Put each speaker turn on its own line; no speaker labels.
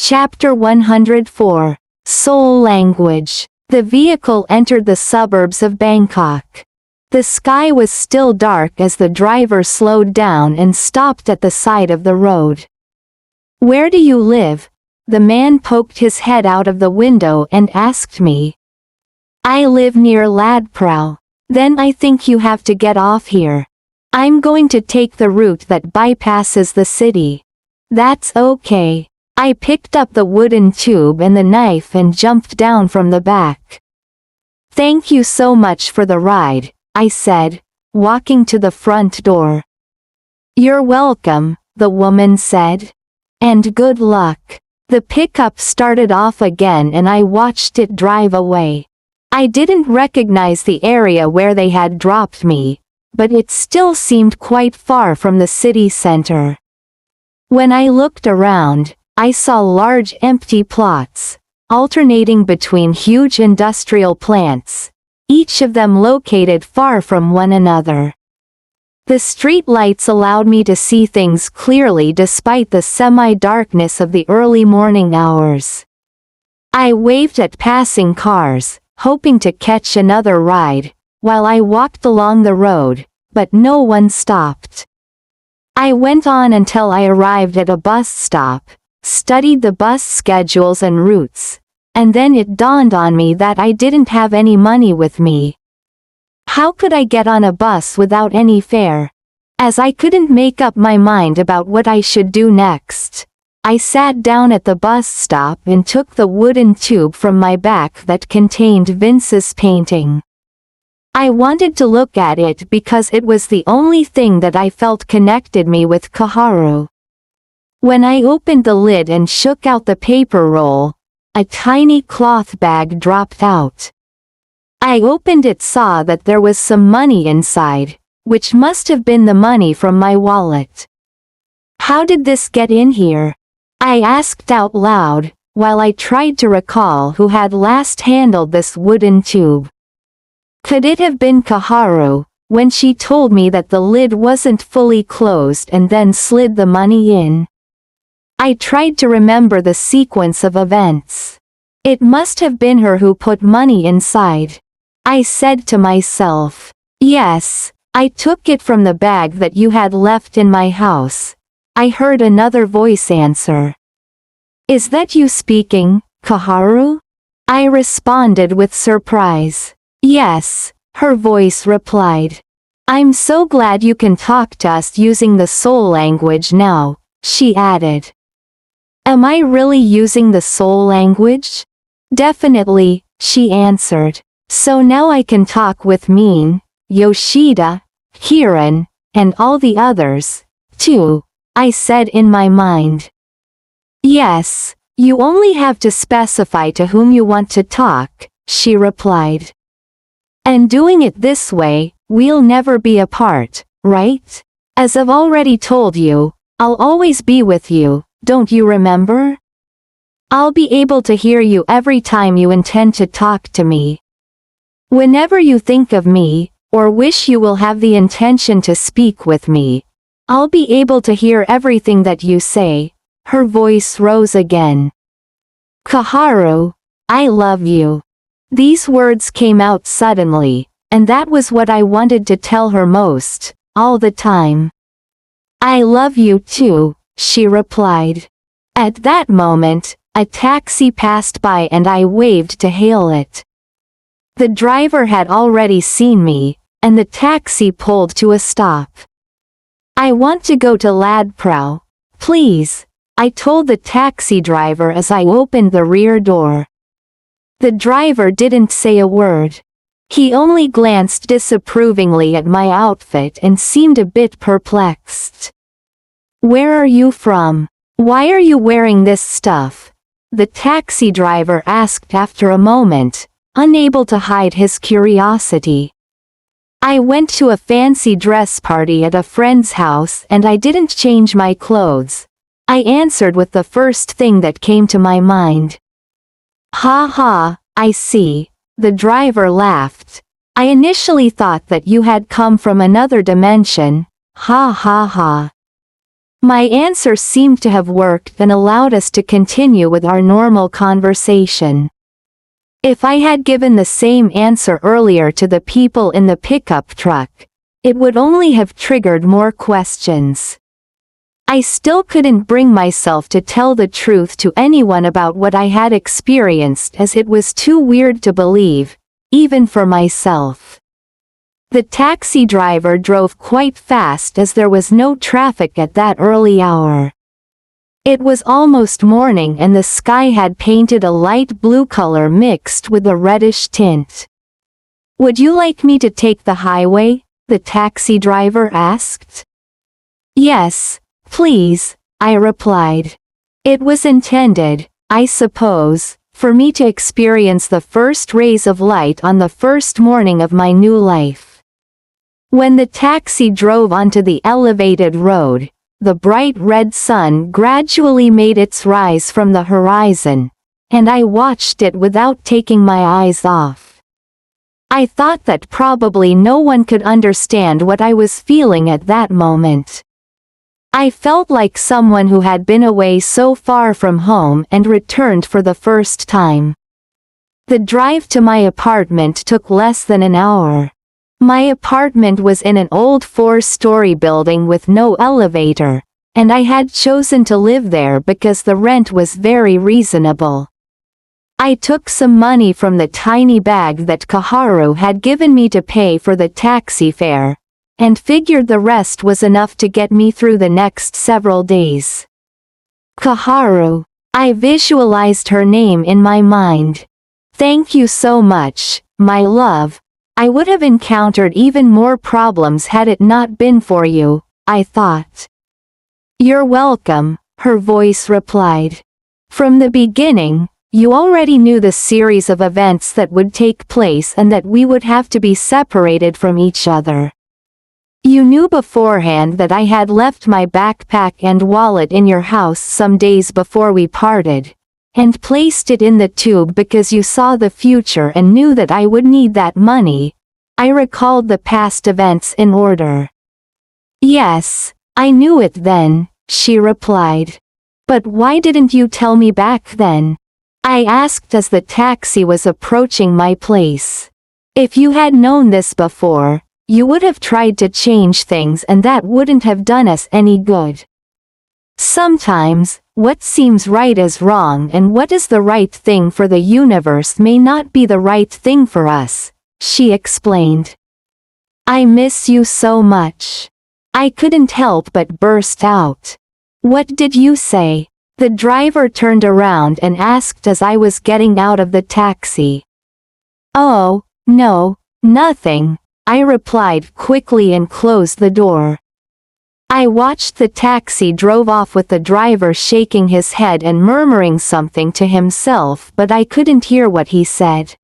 Chapter 104. Soul Language. The vehicle entered the suburbs of Bangkok. The sky was still dark as the driver slowed down and stopped at the side of the road. "Where do you live?" The man poked his head out of the window and asked me. "I live near Ladprau." "Then I think you have to get off here. I'm going to take the route that bypasses the city." "That's okay." I picked up the wooden tube and the knife and jumped down from the back. "Thank you so much for the ride," I said, walking to the front door. "You're welcome," the woman said. "And good luck." The pickup started off again and I watched it drive away. I didn't recognize the area where they had dropped me, but it still seemed quite far from the city center. When I looked around, I saw large empty plots, alternating between huge industrial plants, each of them located far from one another. The street lights allowed me to see things clearly despite the semi-darkness of the early morning hours. I waved at passing cars, hoping to catch another ride, while I walked along the road, but no one stopped. I went on until I arrived at a bus stop, studied the bus schedules and routes, and then it dawned on me that I didn't have any money with me. How could I get on a bus without any fare? As I couldn't make up my mind about what I should do next, I sat down at the bus stop and took the wooden tube from my back that contained Vince's painting. I wanted to look at it because it was the only thing that I felt connected me with Kaharu. When I opened the lid and shook out the paper roll, a tiny cloth bag dropped out. I opened it, saw that there was some money inside, which must have been the money from my wallet. "How did this get in here?" I asked out loud, while I tried to recall who had last handled this wooden tube. Could it have been Kaharu, when she told me that the lid wasn't fully closed and then slid the money in? I tried to remember the sequence of events. It must have been her who put money inside. I said to myself, "Yes, I took it from the bag that you had left in my house." I heard another voice answer. "Is that you speaking, Kaharu?" I responded with surprise. "Yes," her voice replied. "I'm so glad you can talk to us using the soul language now," she added. "Am I really using the soul language?" "Definitely," she answered. "So now I can talk with Min, Yoshida, Hiran, and all the others, too," I said in my mind. "Yes, you only have to specify to whom you want to talk," she replied. "And doing it this way, we'll never be apart, right? As I've already told you, I'll always be with you, don't you remember? I'll be able to hear you every time you intend to talk to me. Whenever you think of me, or wish you will have the intention to speak with me, I'll be able to hear everything that you say." Her voice rose again. "Kaharu, I love you." These words came out suddenly, and that was what I wanted to tell her most, all the time. "I love you too," she replied. At that moment, a taxi passed by and I waved to hail it. The driver had already seen me, and the taxi pulled to a stop. "I want to go to Ladprau, please," I told the taxi driver as I opened the rear door. The driver didn't say a word. He only glanced disapprovingly at my outfit and seemed a bit perplexed. "Where are you from? Why are you wearing this stuff?" the taxi driver asked after a moment, unable to hide his curiosity. "I went to a fancy dress party at a friend's house and I didn't change my clothes," I answered with the first thing that came to my mind. "Ha ha, I see," the driver laughed. "I initially thought that you had come from another dimension, ha ha ha." My answer seemed to have worked and allowed us to continue with our normal conversation. If I had given the same answer earlier to the people in the pickup truck, it would only have triggered more questions. I still couldn't bring myself to tell the truth to anyone about what I had experienced, as it was too weird to believe, even for myself. The taxi driver drove quite fast as there was no traffic at that early hour. It was almost morning and the sky had painted a light blue color mixed with a reddish tint. "Would you like me to take the highway?" the taxi driver asked. "Yes, please," I replied. It was intended, I suppose, for me to experience the first rays of light on the first morning of my new life. When the taxi drove onto the elevated road, the bright red sun gradually made its rise from the horizon, and I watched it without taking my eyes off. I thought that probably no one could understand what I was feeling at that moment. I felt like someone who had been away so far from home and returned for the first time. The drive to my apartment took less than an hour. My apartment was in an old 4-story building with no elevator, and I had chosen to live there because the rent was very reasonable. I took some money from the tiny bag that Kaharu had given me to pay for the taxi fare, and figured the rest was enough to get me through the next several days. Kaharu. I visualized her name in my mind. "Thank you so much, my love. I would have encountered even more problems had it not been for you," I thought. "You're welcome," her voice replied. "From the beginning, you already knew the series of events that would take place and that we would have to be separated from each other. You knew beforehand that I had left my backpack and wallet in your house some days before we parted, and placed it in the tube because you saw the future and knew that I would need that money." I recalled the past events in order. "Yes, I knew it then," she replied. "But why didn't you tell me back then?" I asked as the taxi was approaching my place. "If you had known this before, you would have tried to change things and that wouldn't have done us any good. Sometimes, what seems right is wrong and what is the right thing for the universe may not be the right thing for us," she explained. "I miss you so much." I couldn't help but burst out. "What did you say?" The driver turned around and asked as I was getting out of the taxi. "Oh, no, nothing," I replied quickly and closed the door. I watched the taxi drove off with the driver shaking his head and murmuring something to himself, but I couldn't hear what he said.